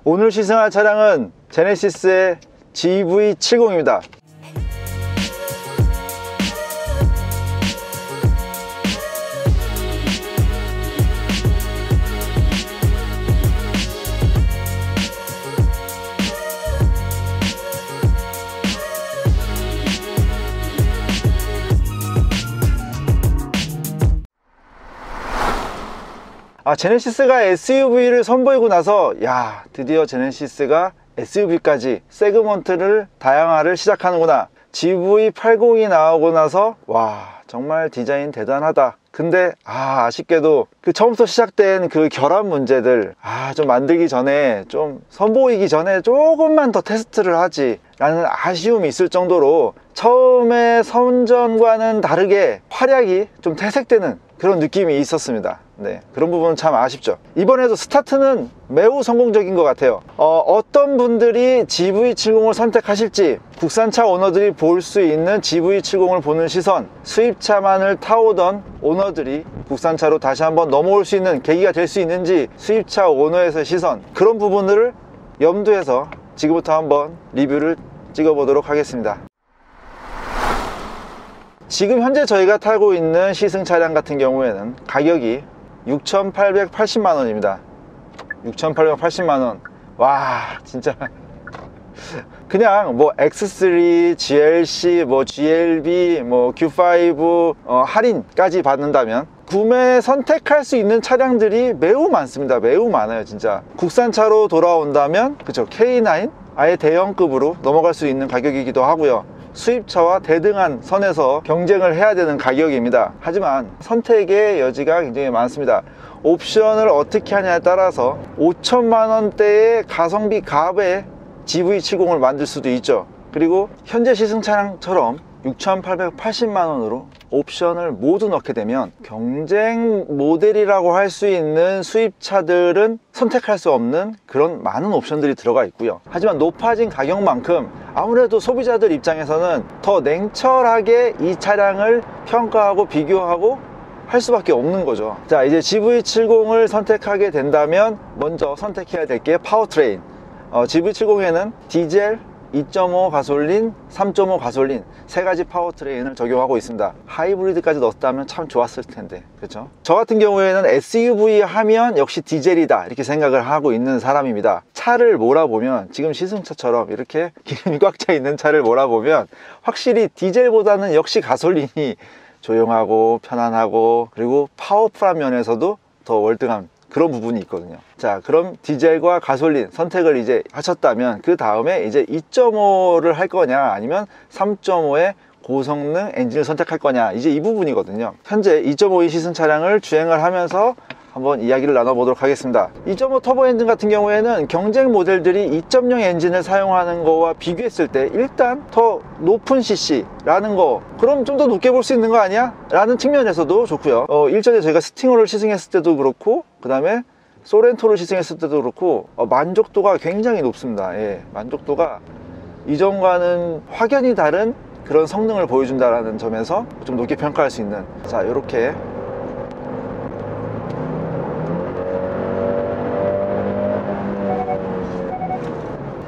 오늘 시승할 차량은 제네시스의 GV70입니다. 제네시스가 SUV를 선보이고 나서 드디어 제네시스가 SUV까지 세그먼트를 다양화를 시작하는구나. GV80이 나오고 나서 정말 디자인 대단하다. 근데 아쉽게도 그 처음부터 시작된 그 결함 문제들 좀 만들기 전에, 좀 선보이기 전에 조금만 더 테스트를 하지 라는 아쉬움이 있을 정도로 처음에 선전과는 다르게 활약이 좀 퇴색되는 그런 느낌이 있었습니다. 그런 부분은 참 아쉽죠. 이번에도 스타트는 매우 성공적인 것 같아요. 어떤 분들이 GV70을 선택하실지, 국산차 오너들이 볼 수 있는 GV70을 보는 시선, 수입차만을 타오던 오너들이 국산차로 다시 한번 넘어올 수 있는 계기가 될 수 있는지, 수입차 오너에서의 시선, 그런 부분들을 염두해서 지금부터 한번 리뷰를 찍어보도록 하겠습니다. 지금 현재 저희가 타고 있는 시승 차량 같은 경우에는 가격이 6,880만원입니다 6,880만원. 진짜 그냥 X3, GLC, GLB, Q5 할인까지 받는다면 구매 선택할 수 있는 차량들이 매우 많습니다. 매우 많아요. 진짜 국산차로 돌아온다면 K9 아예 대형급으로 넘어갈 수 있는 가격이기도 하고요. 수입차와 대등한 선에서 경쟁을 해야 되는 가격입니다. 하지만 선택의 여지가 굉장히 많습니다. 옵션을 어떻게 하냐에 따라서 5천만원대의 가성비 갑의 GV70을 만들 수도 있죠. 그리고 현재 시승 차량처럼 6,880만원으로 옵션을 모두 넣게 되면 경쟁 모델이라고 할 수 있는 수입차들은 선택할 수 없는 그런 많은 옵션들이 들어가 있고요. 하지만 높아진 가격만큼 아무래도 소비자들 입장에서는 더 냉철하게 이 차량을 평가하고 비교하고 할 수밖에 없는 거죠. 이제 GV70을 선택하게 된다면 먼저 선택해야 될 게 파워트레인. GV70에는 디젤, 2.5 가솔린, 3.5 가솔린 세 가지 파워트레인을 적용하고 있습니다. 하이브리드까지 넣었다면 참 좋았을 텐데, 그렇죠? 저 같은 경우에는 SUV 하면 역시 디젤이다 이렇게 생각을 하고 있는 사람입니다. 차를 몰아보면, 지금 시승차처럼 이렇게 기름이 꽉 차 있는 차를 몰아보면 확실히 디젤보다는 역시 가솔린이 조용하고 편안하고, 그리고 파워풀한 면에서도 더 월등한 그런 부분이 있거든요. 그럼 디젤과 가솔린 선택을 이제 하셨다면 그 다음에 이제 2.5를 할 거냐 아니면 3.5의 고성능 엔진을 선택할 거냐, 이제 이 부분이거든요. 현재 2.5의 시승 차량을 주행을 하면서 한번 이야기를 나눠보도록 하겠습니다. 2.5 터보 엔진 같은 경우에는 경쟁 모델들이 2.0 엔진을 사용하는 거와 비교했을 때 일단 더 높은 CC라는 거, 그럼 좀 더 높게 볼 수 있는 거 아니야? 라는 측면에서도 좋고요. 일전에 저희가 스팅어를 시승했을 때도 그렇고, 그 다음에 소렌토를 시승했을 때도 그렇고 만족도가 굉장히 높습니다. 만족도가 이전과는 확연히 다른 그런 성능을 보여준다는 점에서 좀 높게 평가할 수 있는, 이렇게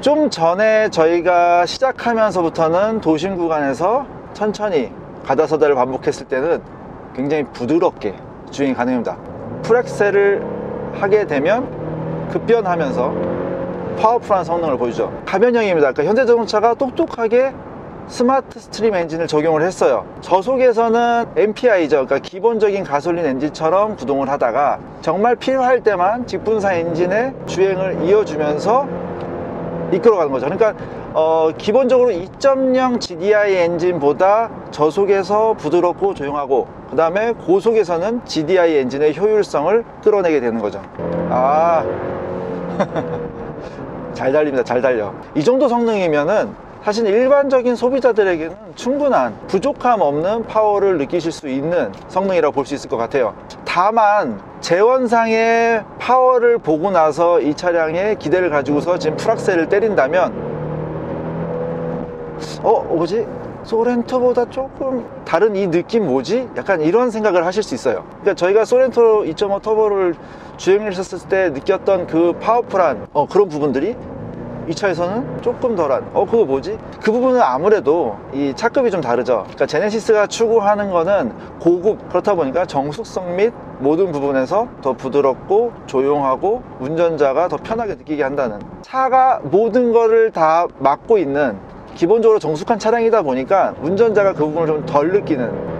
좀 전에 저희가 시작하면서부터는 도심 구간에서 천천히 가다서다를 반복했을 때는 굉장히 부드럽게 주행이 가능합니다. 풀엑셀을 하게 되면 급변하면서 파워풀한 성능을 보여주죠. 가변형입니다. 그러니까 현대자동차가 똑똑하게 스마트 스트림 엔진을 적용을 했어요. 저속에서는 MPI죠. 그러니까 기본적인 가솔린 엔진처럼 구동을 하다가 정말 필요할 때만 직분사 엔진의 주행을 이어주면서 이끌어가는 거죠. 그러니까 기본적으로 2.0 GDI 엔진보다 저속에서 부드럽고 조용하고, 그 다음에 고속에서는 GDI 엔진의 효율성을 끌어내게 되는 거죠. 잘 달립니다. 잘 달려. 이 정도 성능이면은 사실 일반적인 소비자들에게는 충분한, 부족함 없는 파워를 느끼실 수 있는 성능이라고 볼 수 있을 것 같아요. 다만 재원상의 파워를 보고 나서 이 차량에 기대를 가지고서 지금 풀악셀을 때린다면 뭐지? 소렌토보다 조금 다른 이 느낌 뭐지? 약간 이런 생각을 하실 수 있어요. 그러니까 저희가 소렌토 2.5 터보를 주행을 했을 때 느꼈던 그 파워풀한 그런 부분들이 이 차에서는 조금 덜한 그거 뭐지? 그 부분은 아무래도 이 차급이 좀 다르죠. 그러니까 제네시스가 추구하는 거는 고급, 그렇다 보니까 정숙성 및 모든 부분에서 더 부드럽고 조용하고 운전자가 더 편하게 느끼게 한다는, 차가 모든 거를 다 맡고 있는 기본적으로 정숙한 차량이다 보니까 운전자가 그 부분을 좀 덜 느끼는,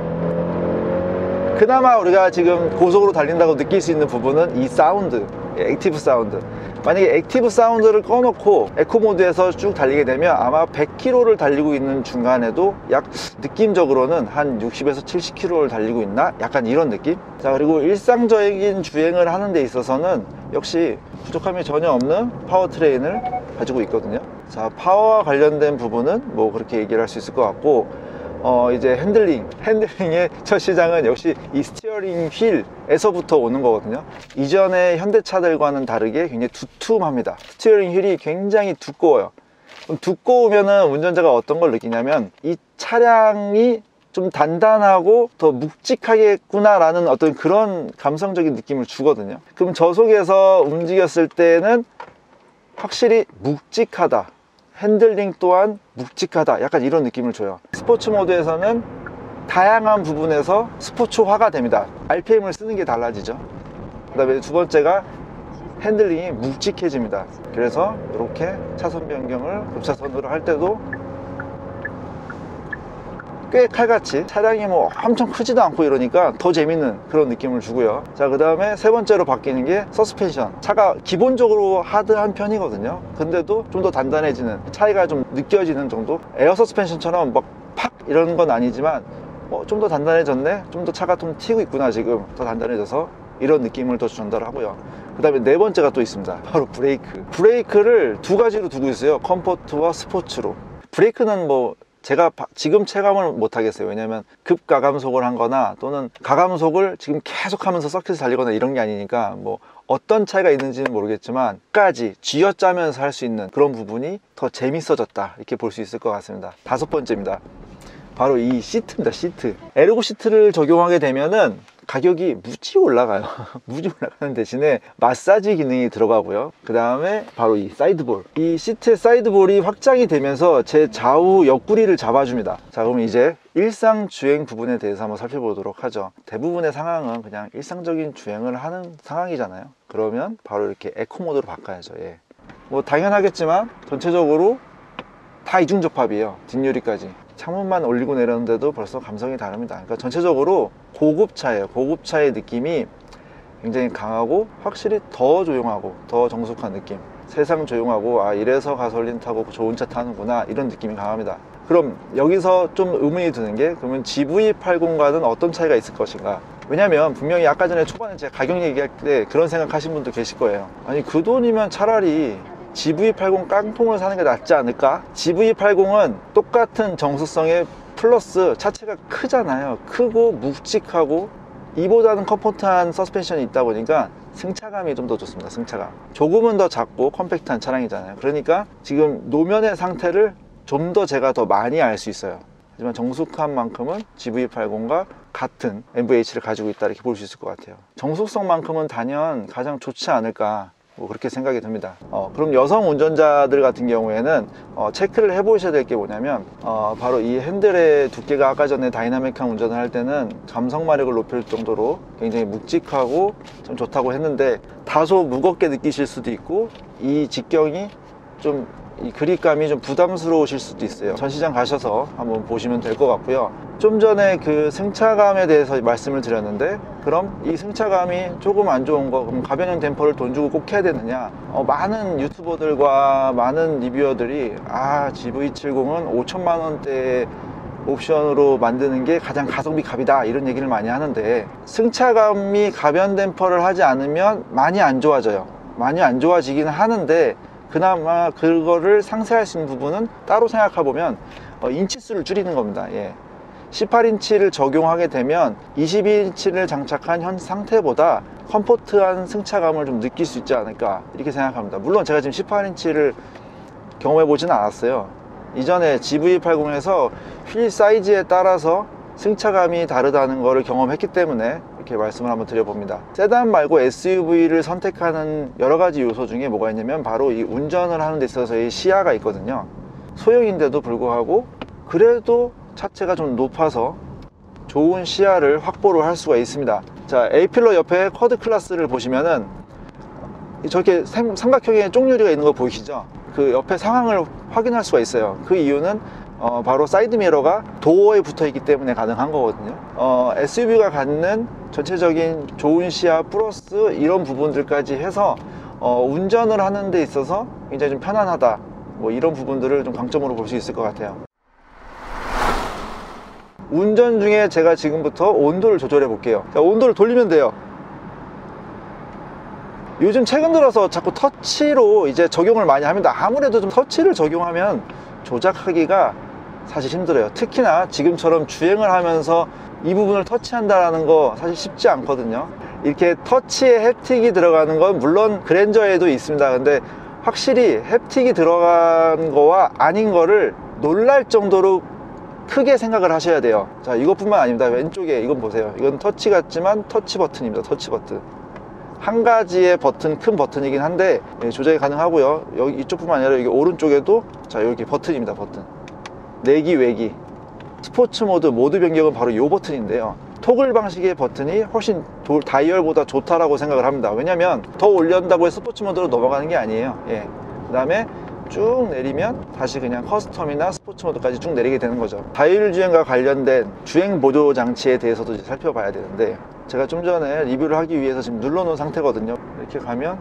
그나마 우리가 지금 고속으로 달린다고 느낄 수 있는 부분은 이 사운드, 액티브 사운드. 만약에 액티브 사운드를 꺼놓고 에코 모드에서 쭉 달리게 되면 아마 100km를 달리고 있는 중간에도 약 느낌적으로는 한 60에서 70km를 달리고 있나? 약간 이런 느낌? 자, 그리고 일상적인 주행을 하는 데 있어서는 역시 부족함이 전혀 없는 파워트레인을 가지고 있거든요. 자, 파워와 관련된 부분은 뭐 그렇게 얘기를 할 수 있을 것 같고, 이제 핸들링의 첫 시장은 역시 이 스티어링 휠에서부터 오는 거거든요. 이전의 현대차들과는 다르게 굉장히 두툼합니다. 스티어링 휠이 굉장히 두꺼워요. 두꺼우면은 운전자가 어떤 걸 느끼냐면 이 차량이 좀 단단하고 더 묵직하겠구나 라는 어떤 그런 감성적인 느낌을 주거든요. 그럼 저속에서 움직였을 때는 확실히 묵직하다, 핸들링 또한 묵직하다, 약간 이런 느낌을 줘요. 스포츠 모드에서는 다양한 부분에서 스포츠화가 됩니다. RPM을 쓰는 게 달라지죠. 그 다음에 두 번째가 핸들링이 묵직해집니다. 그래서 이렇게 차선 변경을 급차선으로 할 때도 꽤 칼같이, 차량이 뭐 엄청 크지도 않고 이러니까 더 재밌는 그런 느낌을 주고요. 자, 그 다음에 세 번째로 바뀌는 게 서스펜션. 차가 기본적으로 하드한 편이거든요. 근데도 좀 더 단단해지는, 차이가 좀 느껴지는 정도. 에어 서스펜션처럼 막 팍 이런 건 아니지만 좀 더 단단해졌네, 좀 더 차가 좀 튀고 있구나, 지금 더 단단해져서, 이런 느낌을 더 전달하고요. 그 다음에 네 번째가 또 있습니다. 바로 브레이크를 두 가지로 두고 있어요. 컴포트와 스포츠로. 브레이크는 뭐 제가 지금 체감을 못 하겠어요. 왜냐면 급가감속을 한 거나 또는 가감속을 지금 계속 하면서 서킷을 달리거나 이런 게 아니니까 뭐 어떤 차이가 있는지는 모르겠지만 끝까지 쥐어짜면서 할 수 있는 그런 부분이 더 재밌어졌다, 이렇게 볼 수 있을 것 같습니다. 다섯 번째입니다. 바로 이 시트입니다. 시트. 에르고 시트를 적용하게 되면은 가격이 무지 올라가요. 무지 올라가는 대신에 마사지 기능이 들어가고요. 그 다음에 바로 이 사이드볼, 이 시트의 사이드볼이 확장이 되면서 제 좌우 옆구리를 잡아줍니다. 자, 그럼 이제 일상 주행 부분에 대해서 한번 살펴보도록 하죠. 대부분의 상황은 그냥 일상적인 주행을 하는 상황이잖아요. 그러면 바로 이렇게 에코 모드로 바꿔야죠. 예. 뭐 당연하겠지만 전체적으로 다 이중접합이에요. 뒷유리까지. 창문만 올리고 내렸는데도 벌써 감성이 다릅니다. 그러니까 전체적으로 고급차예요. 고급차의 느낌이 굉장히 강하고 확실히 더 조용하고 더 정숙한 느낌. 세상 조용하고 이래서 가솔린 타고 좋은 차 타는구나, 이런 느낌이 강합니다. 그럼 여기서 좀 의문이 드는 게, 그러면 GV80과는 어떤 차이가 있을 것인가? 왜냐면 분명히 아까 전에 초반에 제가 가격 얘기할 때 그런 생각하신 분도 계실 거예요. 아니, 그 돈이면 차라리 GV80 깡통을 사는 게 낫지 않을까? GV80은 똑같은 정수성에 플러스 차체가 크잖아요. 크고 묵직하고 이보다는 컴포트한 서스펜션이 있다 보니까 승차감이 좀 더 좋습니다. 승차감 조금은 더 작고 컴팩트한 차량이잖아요. 그러니까 지금 노면의 상태를 좀 더 제가 더 많이 알 수 있어요. 하지만 정숙함만큼은 GV80과 같은 MVH를 가지고 있다, 이렇게 볼 수 있을 것 같아요. 정숙성만큼은 단연 가장 좋지 않을까, 뭐 그렇게 생각이 듭니다. 그럼 여성 운전자들 같은 경우에는 체크를 해 보셔야 될 게 뭐냐면, 바로 이 핸들의 두께가 아까 전에 다이나믹한 운전을 할 때는 감성 마력을 높일 정도로 굉장히 묵직하고 좀 좋다고 했는데, 다소 무겁게 느끼실 수도 있고 이 직경이 좀, 이 그립감이 좀 부담스러우실 수도 있어요. 전시장 가셔서 한번 보시면 될 것 같고요. 좀 전에 그 승차감에 대해서 말씀을 드렸는데, 그럼 이 승차감이 조금 안 좋은 거, 그럼 가변형 댐퍼를 돈 주고 꼭 해야 되느냐? 많은 유튜버들과 많은 리뷰어들이 GV70은 5천만 원대 옵션으로 만드는 게 가장 가성비 갑이다, 이런 얘기를 많이 하는데, 승차감이 가변 댐퍼를 하지 않으면 많이 안 좋아져요. 많이 안 좋아지기는 하는데, 그나마 그거를 상쇄할 수 있는 부분은 따로 생각해보면 인치수를 줄이는 겁니다. 18인치를 적용하게 되면 22인치를 장착한 현 상태보다 컴포트한 승차감을 좀 느낄 수 있지 않을까, 이렇게 생각합니다. 물론 제가 지금 18인치를 경험해 보지는 않았어요. 이전에 GV80에서 휠 사이즈에 따라서 승차감이 다르다는 것을 경험했기 때문에 이렇게 말씀을 한번 드려봅니다. 세단 말고 SUV를 선택하는 여러 가지 요소 중에 뭐가 있냐면 바로 이 운전을 하는 데 있어서의 시야가 있거든요. 소형인데도 불구하고 그래도 차체가 좀 높아서 좋은 시야를 확보를 할 수가 있습니다. 자, A필러 옆에 쿼드 클래스를 보시면은 저렇게 삼각형의 쪽유리가 있는 거 보이시죠? 그 옆에 상황을 확인할 수가 있어요. 그 이유는 바로 사이드 미러가 도어에 붙어 있기 때문에 가능한 거거든요. SUV가 갖는 전체적인 좋은 시야 플러스 이런 부분들까지 해서 운전을 하는 데 있어서 굉장히 좀 편안하다, 뭐 이런 부분들을 좀 강점으로 볼 수 있을 것 같아요. 운전 중에 제가 지금부터 온도를 조절해 볼게요. 자, 온도를 돌리면 돼요. 요즘 최근 들어서 자꾸 터치로 이제 적용을 많이 합니다. 아무래도 좀 터치를 적용하면 조작하기가 사실 힘들어요. 특히나 지금처럼 주행을 하면서 이 부분을 터치한다는 거 사실 쉽지 않거든요. 이렇게 터치에 햅틱이 들어가는 건 물론 그랜저에도 있습니다. 근데 확실히 햅틱이 들어간 거와 아닌 거를 놀랄 정도로 크게 생각을 하셔야 돼요. 자, 이것뿐만 아닙니다. 왼쪽에 이건 보세요. 이건 터치 같지만 터치 버튼입니다. 터치 버튼. 한 가지의 버튼, 큰 버튼이긴 한데 조작이 가능하고요. 여기 이쪽뿐만 아니라 여기 오른쪽에도 자, 이렇게 버튼입니다. 버튼. 내기, 외기. 스포츠 모드 변경은 바로 이 버튼인데요. 토글 방식의 버튼이 훨씬 다이얼보다 좋다라고 생각을 합니다. 왜냐면 더 올린다고 해서 스포츠 모드로 넘어가는 게 아니에요. 예. 그 다음에 쭉 내리면 다시 그냥 커스텀이나 스포츠 모드까지 쭉 내리게 되는 거죠. 자율주행과 관련된 주행 보조 장치에 대해서도 이제 살펴봐야 되는데, 제가 좀 전에 리뷰를 하기 위해서 지금 눌러 놓은 상태거든요. 이렇게 가면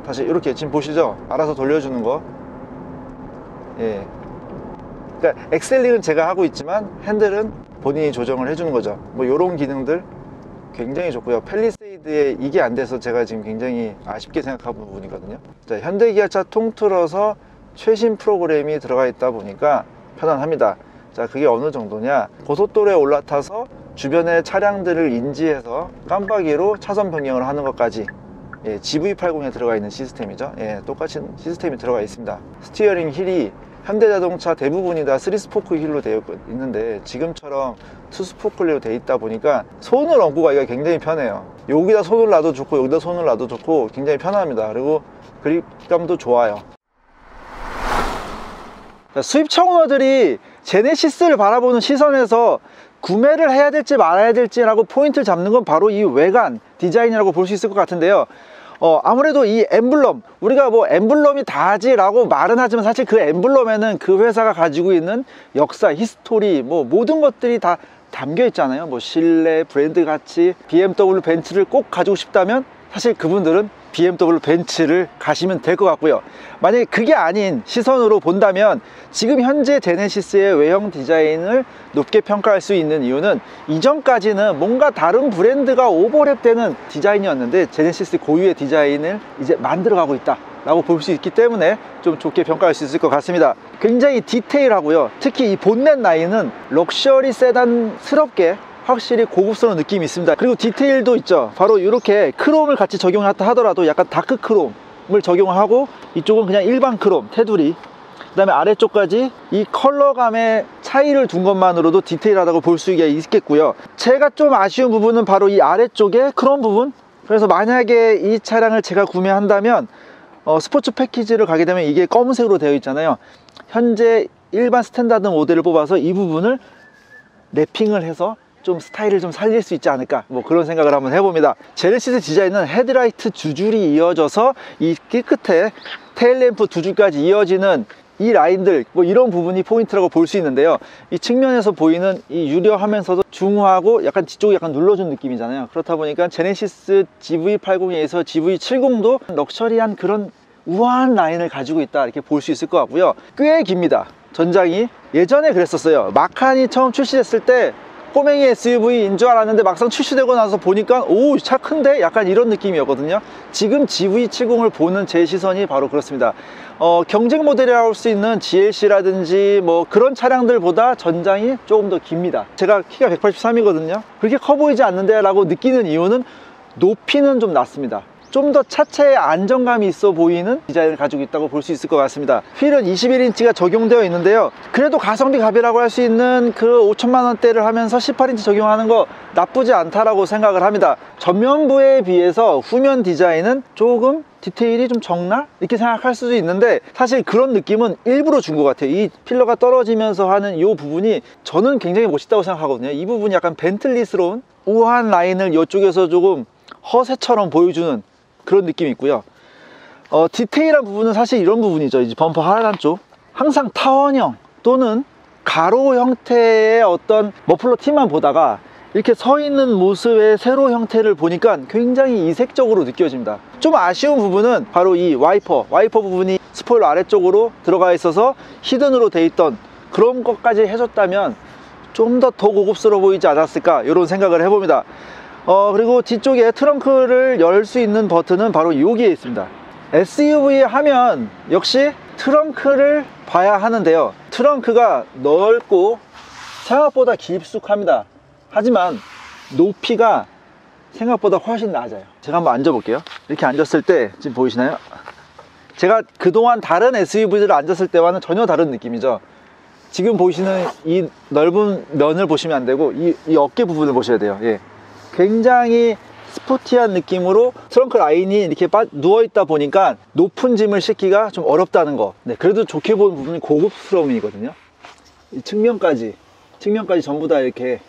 다시 이렇게 지금 보시죠? 알아서 돌려주는 거. 예. 그러니까 엑셀링은 제가 하고 있지만 핸들은 본인이 조정을 해주는 거죠. 뭐 이런 기능들 굉장히 좋고요. 팰리세이드에 이게 안 돼서 제가 지금 굉장히 아쉽게 생각하는 부분이거든요. 자, 현대기아차 통틀어서 최신 프로그램이 들어가 있다 보니까 편안합니다. 자, 그게 어느 정도냐, 고속도로에 올라타서 주변의 차량들을 인지해서 깜빡이로 차선 변경을 하는 것까지, 예, GV80에 들어가 있는 시스템이죠. 예, 똑같은 시스템이 들어가 있습니다. 스티어링 휠이 현대자동차 대부분이 다 3스포크 휠로 되어 있는데 지금처럼 2스포크로 되어 있다 보니까 손을 얹고 가기가 굉장히 편해요. 여기다 손을 놔도 좋고 여기다 손을 놔도 좋고 굉장히 편합니다. 그리고 그립감도 좋아요. 자, 수입차 오너들이 제네시스를 바라보는 시선에서 구매를 해야 될지 말아야 될지라고 포인트를 잡는 건 바로 이 외관 디자인이라고 볼 수 있을 것 같은데요. 아무래도 이 엠블럼, 우리가 뭐 엠블럼이 다지 라고 말은 하지만 사실 그 엠블럼에는 그 회사가 가지고 있는 역사, 히스토리, 뭐 모든 것들이 다 담겨 있잖아요. 뭐 실내 브랜드 가치, BMW 벤츠를 꼭 가지고 싶다면 사실 그분들은 BMW 벤츠를 가시면 될 것 같고요. 만약에 그게 아닌 시선으로 본다면 지금 현재 제네시스의 외형 디자인을 높게 평가할 수 있는 이유는 이전까지는 뭔가 다른 브랜드가 오버랩되는 디자인이었는데 제네시스 고유의 디자인을 이제 만들어가고 있다 라고 볼 수 있기 때문에 좀 좋게 평가할 수 있을 것 같습니다. 굉장히 디테일하고요. 특히 이 본넷 라인은 럭셔리 세단스럽게 확실히 고급스러운 느낌이 있습니다. 그리고 디테일도 있죠. 바로 이렇게 크롬을 같이 적용했다 하더라도 약간 다크 크롬을 적용하고 이쪽은 그냥 일반 크롬 테두리, 그 다음에 아래쪽까지 이 컬러감의 차이를 둔 것만으로도 디테일하다고 볼 수 있겠고요. 제가 좀 아쉬운 부분은 바로 이 아래쪽에 크롬 부분. 그래서 만약에 이 차량을 제가 구매한다면 스포츠 패키지를 가게 되면 이게 검은색으로 되어 있잖아요. 현재 일반 스탠다드 모델을 뽑아서 이 부분을 랩핑을 해서 좀 스타일을 좀 살릴 수 있지 않을까, 뭐 그런 생각을 한번 해봅니다. 제네시스 디자인은 헤드라이트 두 줄이 이어져서 이 끝에 테일램프 두 줄까지 이어지는 이 라인들, 뭐 이런 부분이 포인트라고 볼 수 있는데요. 이 측면에서 보이는 이 유려하면서도 중후하고 약간 뒤쪽이 약간 눌러준 느낌이잖아요. 그렇다 보니까 제네시스 GV80에서 GV70도 럭셔리한 그런 우아한 라인을 가지고 있다 이렇게 볼 수 있을 것 같고요. 꽤 깁니다. 전장이 예전에 그랬었어요. 마칸이 처음 출시됐을 때 꼬맹이 SUV인 줄 알았는데 막상 출시되고 나서 보니까 오, 차 큰데? 약간 이런 느낌이었거든요. 지금 GV70을 보는 제 시선이 바로 그렇습니다. 경쟁 모델이라고 할 수 있는 GLC라든지 뭐 그런 차량들보다 전장이 조금 더 깁니다. 제가 키가 183이거든요. 그렇게 커 보이지 않는데 라고 느끼는 이유는 높이는 좀 낮습니다. 좀 더 차체에 안정감이 있어 보이는 디자인을 가지고 있다고 볼 수 있을 것 같습니다. 휠은 21인치가 적용되어 있는데요, 그래도 가성비 갑이라고 할 수 있는 그 5천만 원대를 하면서 18인치 적용하는 거 나쁘지 않다라고 생각을 합니다. 전면부에 비해서 후면 디자인은 조금 디테일이 좀 적나? 이렇게 생각할 수도 있는데, 사실 그런 느낌은 일부러 준 것 같아요. 이 필러가 떨어지면서 하는 이 부분이 저는 굉장히 멋있다고 생각하거든요. 이 부분이 약간 벤틀리스러운 우아한 라인을 이쪽에서 조금 허세처럼 보여주는 그런 느낌이 있고요. 디테일한 부분은 사실 이런 부분이죠. 이제 범퍼 하단 쪽, 항상 타원형 또는 가로 형태의 어떤 머플러 티만 보다가 이렇게 서 있는 모습의 세로 형태를 보니까 굉장히 이색적으로 느껴집니다. 좀 아쉬운 부분은 바로 이 와이퍼 부분이 스포일러 아래쪽으로 들어가 있어서 히든으로 돼 있던 그런 것까지 해줬다면 좀 더 고급스러워 보이지 않았을까, 이런 생각을 해봅니다. 그리고 뒤쪽에 트렁크를 열 수 있는 버튼은 바로 여기에 있습니다. SUV 하면 역시 트렁크를 봐야 하는데요, 트렁크가 넓고 생각보다 깊숙합니다. 하지만 높이가 생각보다 훨씬 낮아요. 제가 한번 앉아볼게요. 이렇게 앉았을 때 지금 보이시나요? 제가 그동안 다른 SUV들을 앉았을 때와는 전혀 다른 느낌이죠. 지금 보시는 이 넓은 면을 보시면 안 되고 이 어깨 부분을 보셔야 돼요. 예. 굉장히 스포티한 느낌으로 트렁크 라인이 이렇게 누워있다 보니까 높은 짐을 싣기가 좀 어렵다는 거. 네, 그래도 좋게 보는 부분이 고급스러움이거든요. 이 측면까지 전부 다 이렇게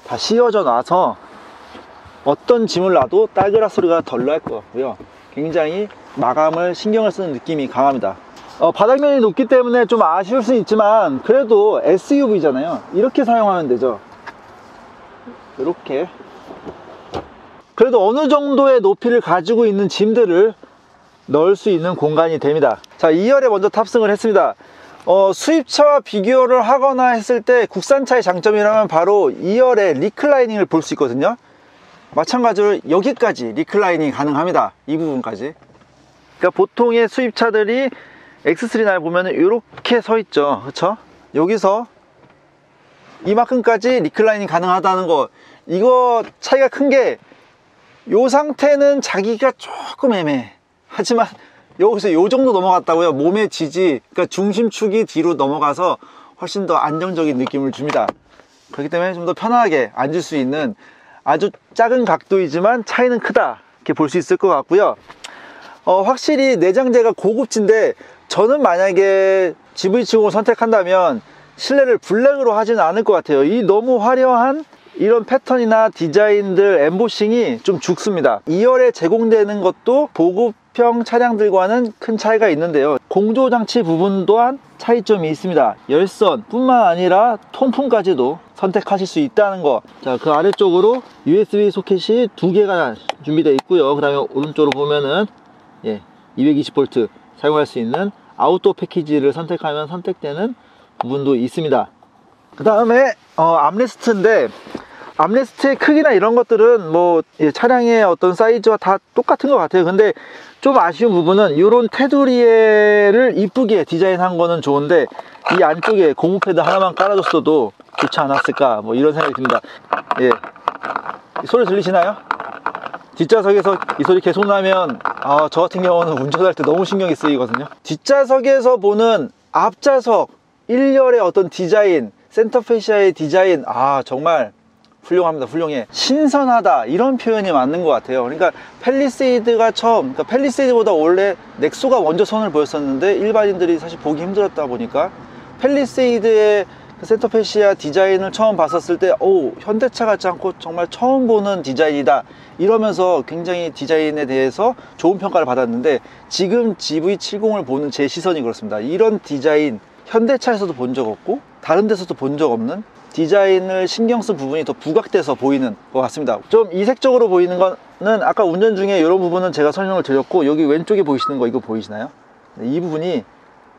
다 씌워져 놔서 어떤 짐을 놔도 딸그락 소리가 덜 날 것 같고요. 굉장히 마감을 신경을 쓰는 느낌이 강합니다. 바닥면이 높기 때문에 좀 아쉬울 수는 있지만 그래도 SUV잖아요. 이렇게 사용하면 되죠. 이렇게. 그래도 어느 정도의 높이를 가지고 있는 짐들을 넣을 수 있는 공간이 됩니다. 자, 2열에 먼저 탑승을 했습니다. 수입차와 비교를 하거나 했을 때 국산차의 장점이라면 바로 2열에 리클라이닝을 볼 수 있거든요. 마찬가지로 여기까지 리클라이닝이 가능합니다. 이 부분까지. 그러니까 보통의 수입차들이 X3날 보면 이렇게 서 있죠. 그렇죠? 여기서 이만큼까지 리클라이닝 가능하다는 거, 이거 차이가 큰 게, 이 상태는 자기가 조금 애매해. 하지만 여기서 요 정도 넘어갔다고요. 몸의 지지, 그러니까 중심축이 뒤로 넘어가서 훨씬 더 안정적인 느낌을 줍니다. 그렇기 때문에 좀 더 편하게 앉을 수 있는 아주 작은 각도이지만 차이는 크다, 이렇게 볼 수 있을 것 같고요. 확실히 내장재가 고급진데, 저는 만약에 GV70을 선택한다면 실내를 블랙으로 하지는 않을 것 같아요. 이 너무 화려한 이런 패턴이나 디자인들, 엠보싱이 좀 죽습니다. 2열에 제공되는 것도 보급형 차량들과는 큰 차이가 있는데요, 공조장치 부분 또한 차이점이 있습니다. 열선 뿐만 아니라 통풍까지도 선택하실 수 있다는 거. 자, 그 아래쪽으로 USB 소켓이 2개가 준비되어 있고요. 그 다음에 오른쪽으로 보면은 220V 사용할 수 있는 아웃도어 패키지를 선택하면 선택되는 부분도 있습니다. 그 다음에 암레스트인데, 암레스트의 크기나 이런 것들은 뭐 차량의 어떤 사이즈와 다 똑같은 것 같아요. 근데 좀 아쉬운 부분은 이런 테두리를 이쁘게 디자인한 거는 좋은데, 이 안쪽에 고무 패드 하나만 깔아줬어도 좋지 않았을까, 뭐 이런 생각이 듭니다. 예, 소리 들리시나요? 뒷좌석에서 이 소리 계속 나면 저 같은 경우는 운전할 때 너무 신경이 쓰이거든요. 뒷좌석에서 보는 앞좌석 1열의 어떤 디자인, 센터 페시아의 디자인, 정말 훌륭합니다. 훌륭해. 신선하다, 이런 표현이 맞는 것 같아요. 그러니까 팰리세이드가 그러니까 팰리세이드보다 원래 넥소가 먼저 선을 보였었는데 일반인들이 사실 보기 힘들었다 보니까 팰리세이드의 센터 페시아 디자인을 처음 봤었을 때 현대차 같지 않고 정말 처음 보는 디자인이다, 이러면서 굉장히 디자인에 대해서 좋은 평가를 받았는데, 지금 GV70을 보는 제 시선이 그렇습니다. 이런 디자인 현대차에서도 본 적 없고 다른 데서도 본 적 없는 디자인을 신경 쓴 부분이 더 부각돼서 보이는 것 같습니다. 좀 이색적으로 보이는 거는 아까 운전 중에 이런 부분은 제가 설명을 드렸고, 여기 왼쪽에 보이시는 거, 이거 보이시나요? 이 부분이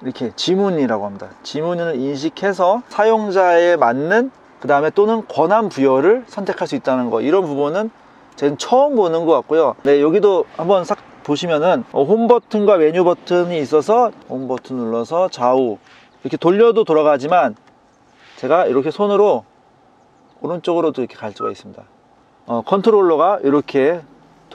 이렇게 지문이라고 합니다. 지문을 인식해서 사용자에 맞는, 그 다음에 또는 권한 부여를 선택할 수 있다는 거, 이런 부분은 저는 처음 보는 것 같고요. 네, 여기도 한번 싹 보시면은 홈 버튼과 메뉴 버튼이 있어서 홈 버튼 눌러서 좌우 이렇게 돌려도 돌아가지만, 제가 이렇게 손으로 오른쪽으로도 이렇게 갈 수가 있습니다. 컨트롤러가 이렇게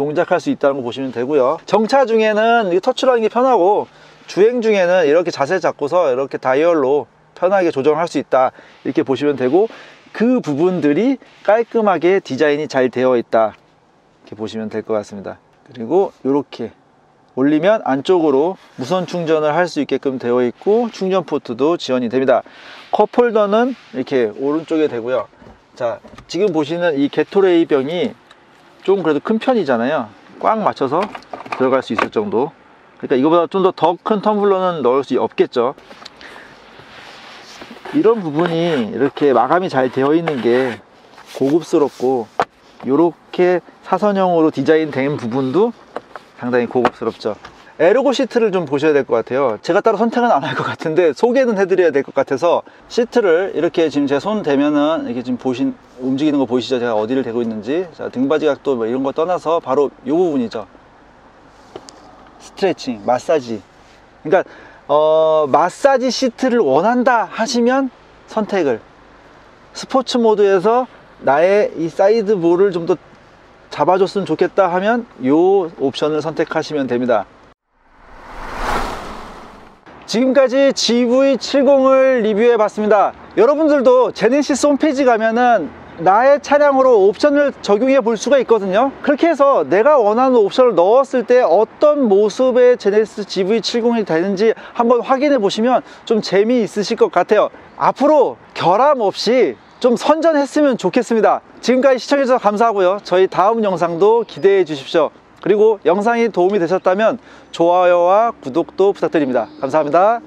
동작할 수 있다는 거 보시면 되고요. 정차 중에는 터치라는 게 편하고 주행 중에는 이렇게 자세 잡고서 이렇게 다이얼로 편하게 조정할 수 있다, 이렇게 보시면 되고, 그 부분들이 깔끔하게 디자인이 잘 되어 있다, 이렇게 보시면 될 것 같습니다. 그리고 이렇게 올리면 안쪽으로 무선 충전을 할 수 있게끔 되어 있고 충전 포트도 지원이 됩니다. 컵홀더는 이렇게 오른쪽에 되고요. 자, 지금 보시는 이 게토레이 병이 좀 그래도 큰 편이잖아요. 꽉 맞춰서 들어갈 수 있을 정도. 그러니까 이거보다 좀 더 큰 텀블러는 넣을 수 없겠죠. 이런 부분이 이렇게 마감이 잘 되어 있는 게 고급스럽고, 이렇게 사선형으로 디자인된 부분도 상당히 고급스럽죠. 에르고 시트를 좀 보셔야 될 것 같아요. 제가 따로 선택은 안 할 것 같은데 소개는 해드려야 될 것 같아서, 시트를 이렇게 지금 제 손 대면은 이렇게 지금 움직이는 거 보이시죠? 제가 어디를 대고 있는지. 자, 등받이 각도 뭐 이런 거 떠나서 바로 이 부분이죠. 스트레칭, 마사지. 그러니까 마사지 시트를 원한다 하시면 선택을, 스포츠 모드에서 나의 이 사이드 볼을 좀 더 잡아줬으면 좋겠다 하면 이 옵션을 선택하시면 됩니다. 지금까지 GV70을 리뷰해 봤습니다. 여러분들도 제네시스 홈페이지 가면은 나의 차량으로 옵션을 적용해 볼 수가 있거든요. 그렇게 해서 내가 원하는 옵션을 넣었을 때 어떤 모습의 제네시스 GV70이 되는지 한번 확인해 보시면 좀 재미있으실 것 같아요. 앞으로 결함 없이 좀 선전했으면 좋겠습니다. 지금까지 시청해 주셔서 감사하고요. 저희 다음 영상도 기대해 주십시오. 그리고 영상이 도움이 되셨다면 좋아요와 구독도 부탁드립니다. 감사합니다.